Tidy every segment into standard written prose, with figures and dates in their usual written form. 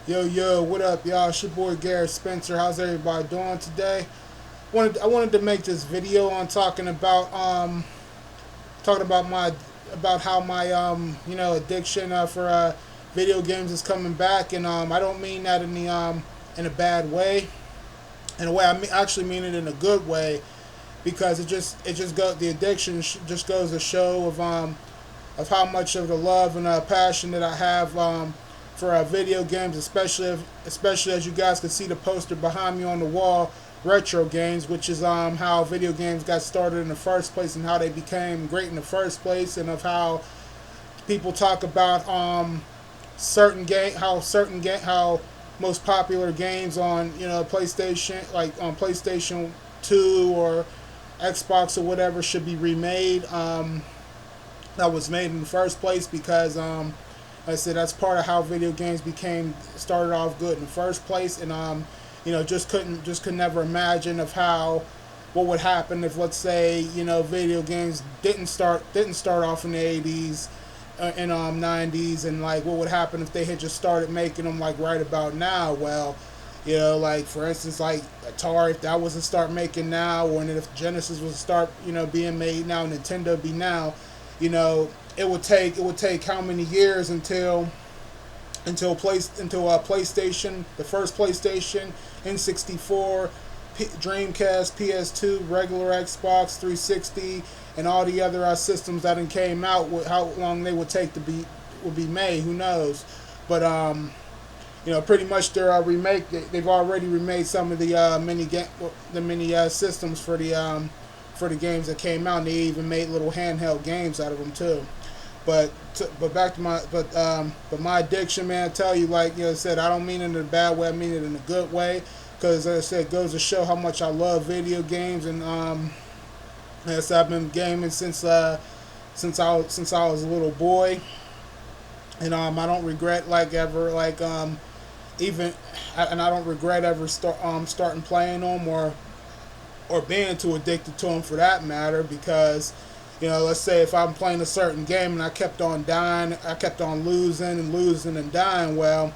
Yo, yo, what up, y'all? It's your boy Garrett Spencer. How's everybody doing today? I wanted to make this video on talking about my about how my addiction for video games is coming back, and I don't mean that in a bad way. In a way, actually mean it in a good way, because it just go the addiction just goes to show of how much of the love and passion that I have for video games, especially as you guys can see the poster behind me on the wall, retro games, which is how video games got started in the first place and how they became great in the first place, and of how people talk about how most popular games on PlayStation, like on PlayStation 2 or Xbox or whatever, should be remade. That was made in the first place, because like I said, that's part of how video games became started off good in the first place, and just could never imagine of how what would happen if, let's say, video games didn't start off in the 80s and 90s, and like what would happen if they had just started making them like right about now. Well, like for instance, like Atari, if that was to start making now, or if Genesis was to start being made now, Nintendo be now, it would take how many years until PlayStation, the first PlayStation, N64, Dreamcast, PS2, regular Xbox 360, and all the other systems that came out. How long they would take to be made, who knows? But pretty much their remake. They've already remade some of the mini systems for the games that came out, and they even made little handheld games out of them too. But back to my addiction, man. I tell you, like I said, I don't mean it in a bad way. I mean it in a good way, because as I said, it goes to show how much I love video games, and as I've been gaming since I was a little boy, and I don't regret like ever like even and I don't regret ever starting playing them, or being too addicted to them for that matter, because let's say if I'm playing a certain game and I kept on dying, I kept on losing and losing and dying. Well,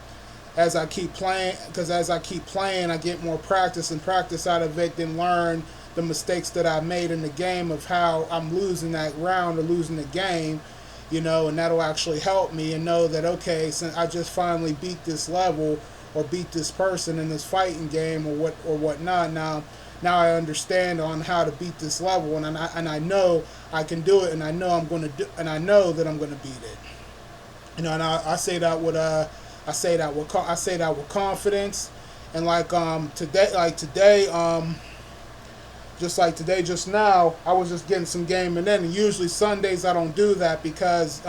as I keep playing, I get more practice and practice out of it, then learn the mistakes that I made in the game of how I'm losing that round or losing the game, and that'll actually help me, and know that, okay, since I just finally beat this level or beat this person in this fighting game or whatnot, now I understand on how to beat this level, and I know I can do it, and I know I'm going to do, and I know that I'm going to beat it. And I say that with I say that with confidence, and just now, I was just getting some gaming in, and usually Sundays I don't do that, because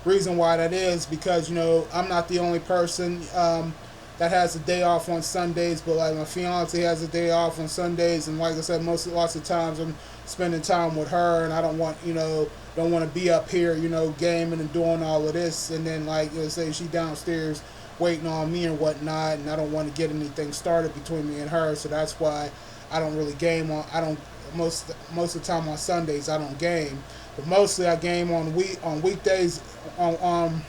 reason why that is because I'm not the only person that has a day off on Sundays, but like my fiance has a day off on Sundays, and like I said, lots of times I'm spending time with her, and I don't want to be up here gaming and doing all of this, and then like say she downstairs waiting on me and whatnot, and I don't want to get anything started between me and her, so that's why I don't really game on. I don't most of the time on Sundays I don't game, but mostly I game on weekdays on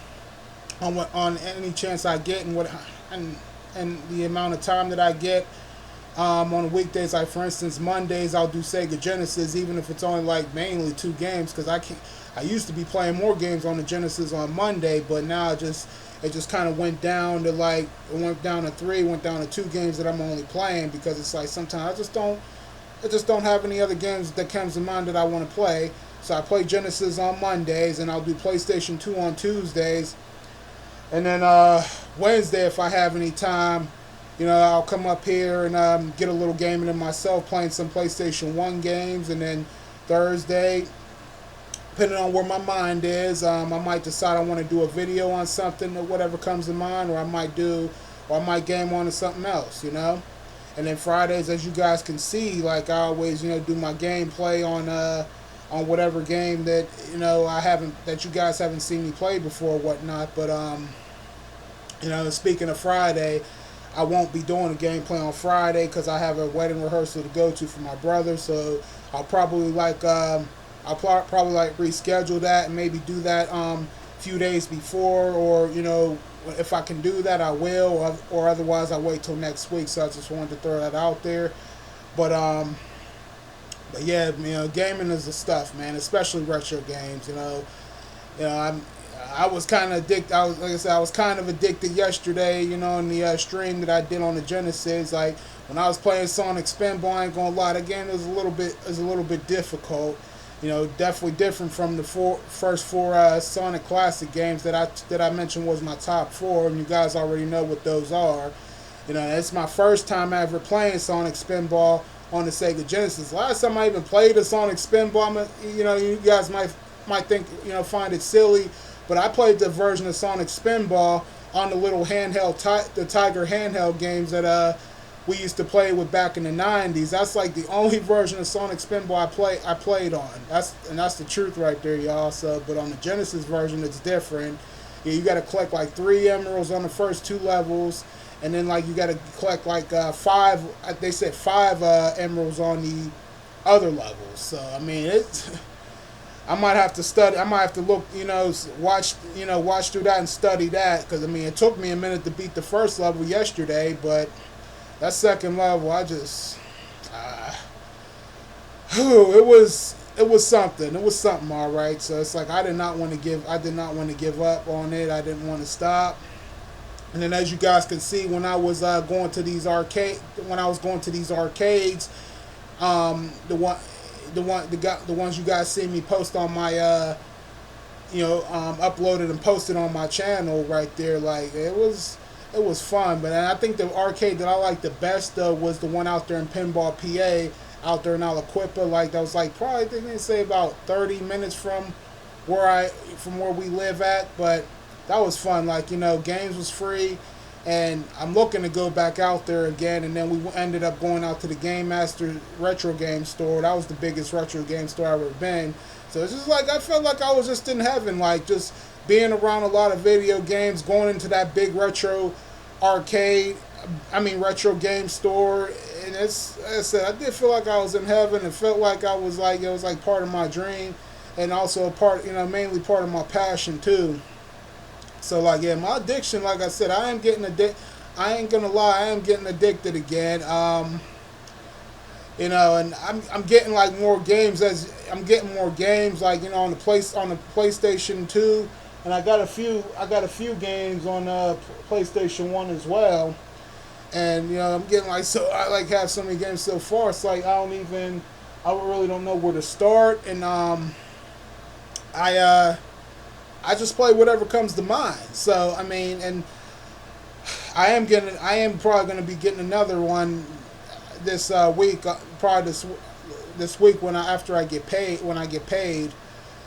any chance I get, and the amount of time that I get on weekdays. Like for instance, Mondays I'll do Sega Genesis, even if it's only like mainly 2 games, because I used to be playing more games on the Genesis on Monday, but now it just kind of went down to went down to 2 games that I'm only playing, because it's like sometimes I just don't have any other games that comes to mind that I want to play. So I play Genesis on Mondays, and I'll do PlayStation 2 on Tuesdays, and then Wednesday, if I have any time, I'll come up here and get a little gaming in myself, playing some PlayStation 1 games. And then Thursday, depending on where my mind is, I might decide I want to do a video on something or whatever comes to mind, or I might game on to something else, And then Fridays, as you guys can see, like I always, do my gameplay on whatever game that that you guys haven't seen me play before or whatnot. But speaking of Friday, I won't be doing a gameplay on Friday, because I have a wedding rehearsal to go to for my brother. So I'll probably reschedule that and maybe do that few days before, or if I can do that, I will, or otherwise I wait till next week. So I just wanted to throw that out there. But but yeah, gaming is the stuff, man. Especially retro games. I was kind of addicted. Like I said, I was kind of addicted yesterday. In the stream that I did on the Genesis. Like when I was playing Sonic Spinball, I ain't gonna lie, that game was a little bit difficult. Definitely different from the first four Sonic Classic games that I mentioned was my top four, and you guys already know what those are. It's my first time ever playing Sonic Spinball on the Sega Genesis. Last time I even played a Sonic Spinball, you guys might think, find it silly, but I played the version of Sonic Spinball on the little handheld, the Tiger handheld games that we used to play with back in the '90s. That's like the only version of Sonic Spinball I played on. That's the truth right there, y'all. So, but on the Genesis version, it's different. You got to collect like 3 emeralds on the first 2 levels, and then like you got to collect like 5. They said 5 emeralds on the other levels. So I mean, I might have to study. I might have to look, watch through that and study that, because I mean, it took me a minute to beat the first level yesterday, but that second level, I just, it was something. It was something, all right. So it's like I did not want to give up on it. I didn't want to stop. And then, as you guys can see, when I was going to these arcades, the ones you guys see me post on my uploaded and posted on my channel right there, like it was fun. But I think the arcade that I liked the best though was the one out there in Pinball, PA, out there in Aliquippa. Like that was like probably, I think they say about 30 minutes from where we live at. But that was fun. Like, games was free, and I'm looking to go back out there again. And then we ended up going out to the Game Master Retro Game Store. That was the biggest retro game store I've ever been. So it's just like I felt like I was just in heaven, like just being around a lot of video games, going into that big retro game store. And as I said, I did feel like I was in heaven. It felt like it was like part of my dream, and also a part, mainly part of my passion too. So like, yeah, my addiction, like I said, I am getting addicted. I ain't gonna lie, I am getting addicted again. And I'm getting like more games like, on the PlayStation 2, and I got a few games on PlayStation 1 as well. And I'm getting like, so I like have so many games so far. It's like I really don't know where to start, and I just play whatever comes to mind. So I mean, and I am probably going to be getting another one this week, probably this week after I get paid.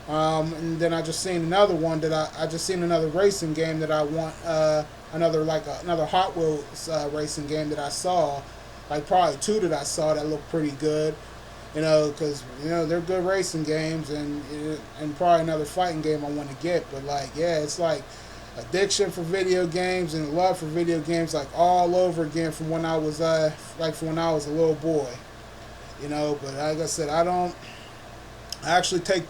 And then I just seen another one that I just seen another racing game that I want, another Hot Wheels racing game that I saw, like probably 2 that I saw that looked pretty good, because they're good racing games, and probably another fighting game I want to get. But like, yeah, it's like addiction for video games and love for video games, like all over again from when I was a little boy. But like I said, I actually take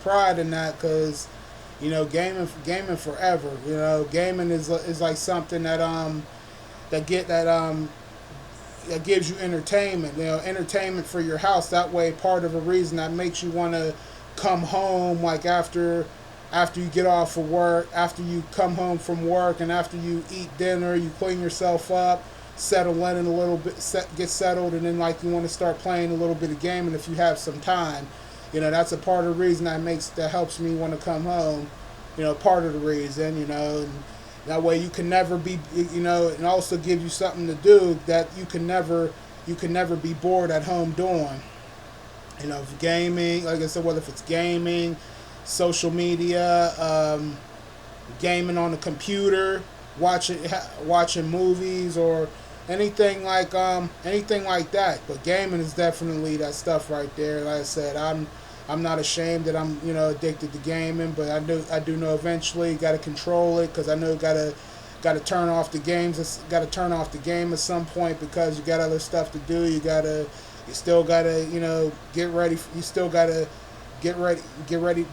pride in that, because gaming forever. Gaming is like something that gives you entertainment. Entertainment for your house. That way, part of a reason that makes you want to come home, like after you get off of work, after you come home from work, and after you eat dinner, you clean yourself up, settle in a little bit, get settled, and then like you want to start playing a little bit of gaming if you have some time. That's a part of the reason that helps me want to come home. Part of the reason, and that way you can never be, and also give you something to do that you can never be bored at home doing. Gaming, like I said, whether if it's gaming, social media, gaming on the computer, watching movies, or anything like that. But gaming is definitely that stuff right there. Like I said, I'm not ashamed that I'm addicted to gaming, but I do know eventually got to control it, because I know got to turn off the games. Got to turn off the game at some point, because you got other stuff to do. You still gotta get ready. You still gotta get ready,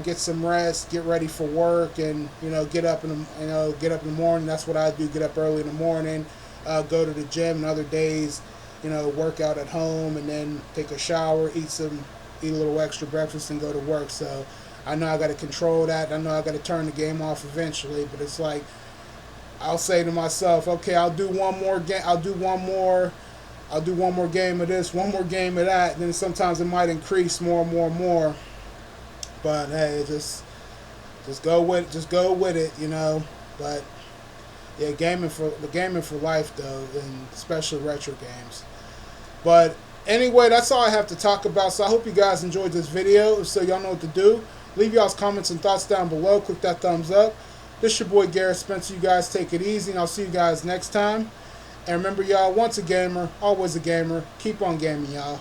get some rest, get ready for work, and get up in the morning. That's what I do. Get up early in the morning, go to the gym, and other days, work out at home, and then take a shower, eat a little extra breakfast, and go to work. So I know I got to control that. I know I got to turn the game off eventually, but it's like I'll say to myself, okay, I'll do one more game. I'll do one more game of this, one more game of that. And then sometimes it might increase more and more and more. But hey, just go with it, But yeah, gaming for life though, and especially retro games. But anyway, that's all I have to talk about. So I hope you guys enjoyed this video. So y'all know what to do. Leave y'all's comments and thoughts down below. Click that thumbs up. This your boy Garrett Spencer. You guys take it easy, and I'll see you guys next time. And remember, y'all, once a gamer, always a gamer. Keep on gaming, y'all.